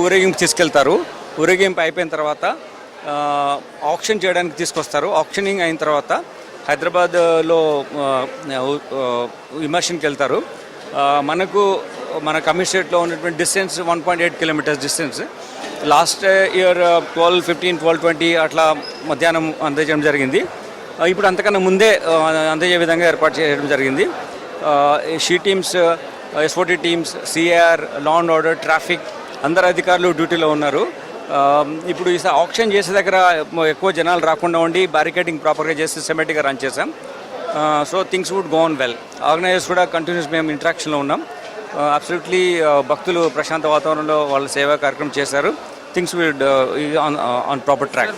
ఊరేగింపు తీసుకెళ్తారు. ఊరేగింపు అయిపోయిన తర్వాత ఆక్షన్ చేయడానికి తీసుకొస్తారు. ఆక్షనింగ్ అయిన తర్వాత హైదరాబాద్లో ఇమర్షన్కి వెళ్తారు. మన కమిషనరేట్లో ఉన్నటువంటి distance 1.8 kilometres distance. Last year 12:15, 12:20 అట్లా మధ్యాహ్నం అందజేయడం జరిగింది. ఇప్పుడు అంతకన్నా ముందే అందజేయ విధంగా ఏర్పాటు చేయడం జరిగింది. She teams, SOT teams, CAR, law and order, traffic అందరు అధికారులు డ్యూటీలో ఉన్నారు. ఇప్పుడు ఈ ఆక్షన్ చేసే దగ్గర ఎక్కువ జనాలు రాకుండా ఉండి బ్యారికేడింగ్ ప్రాపర్గా చేసి సిస్టమేటిక్గా రన్ చేసాం. So things would go on well. Organisers కూడా కంటిన్యూస్ మేము ఇంటరాక్షన్లో ఉన్నాం. అబ్సల్యూట్లీ భక్తులు ప్రశాంత వాతావరణంలో వాళ్ళ సేవా కార్యక్రమం చేశారు. Things will on proper track.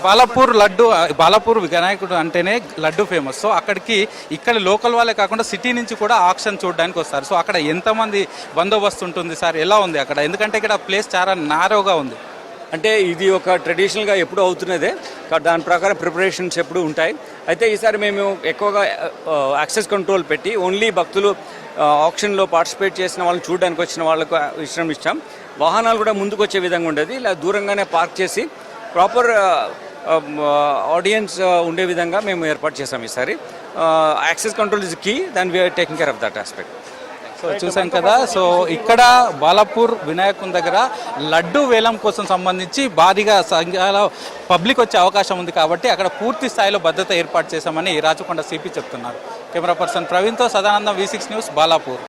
Balapur వినాయకుడు అంటేనే లడ్డు ఫేమస్. సో అక్కడికి ఇక్కడ లోకల్ వాళ్ళే కాకుండా సిటీ నుంచి కూడా ఆక్షన్ చూడడానికి వస్తారు. సో అక్కడ ఎంతమంది బందోబస్తు ఉంటుంది సార్, ఎలా ఉంది అక్కడ? ఎందుకంటే ఇక్కడ ప్లేస్ చాలా నారోగా ఉంది. అంటే ఇది ఒక ట్రెడిషనల్గా ఎప్పుడు అవుతున్నదే, దాని ప్రకారం ప్రిపరేషన్స్ ఎప్పుడు ఉంటాయి. అయితే ఈసారి మేము ఎక్కువగా యాక్సెస్ కంట్రోల్ పెట్టి ఓన్లీ భక్తులు ఆక్షన్లో పార్టిసిపేట్ చేసిన వాళ్ళని చూడడానికి వచ్చిన వాళ్ళకు ఇచ్చాం. వాహనాలు కూడా ముందుకు వచ్చే విధంగా ఉండేది, ఇలా దూరంగానే పార్క్ చేసి ప్రాపర్ ఆడియన్స్ ఉండే విధంగా మేము ఏర్పాటు చేసాం. ఈసారి access control is key, then we are taking care of that aspect. So చూసాం కదా. సో ఇక్కడ బాలాపూర్ వినాయకుని దగ్గర లడ్డు వేలం కోసం సంబంధించి భారీగా సంఖ్యలో పబ్లిక్ వచ్చే అవకాశం ఉంది కాబట్టి అక్కడ పూర్తి స్థాయిలో భద్రత ఏర్పాటు చేశామని రాచకొండ సిపి చెప్తున్నారు. కెమెరా పర్సన్ ప్రవీణ్తో సదానందం, V6 న్యూస్, బాలాపూర్.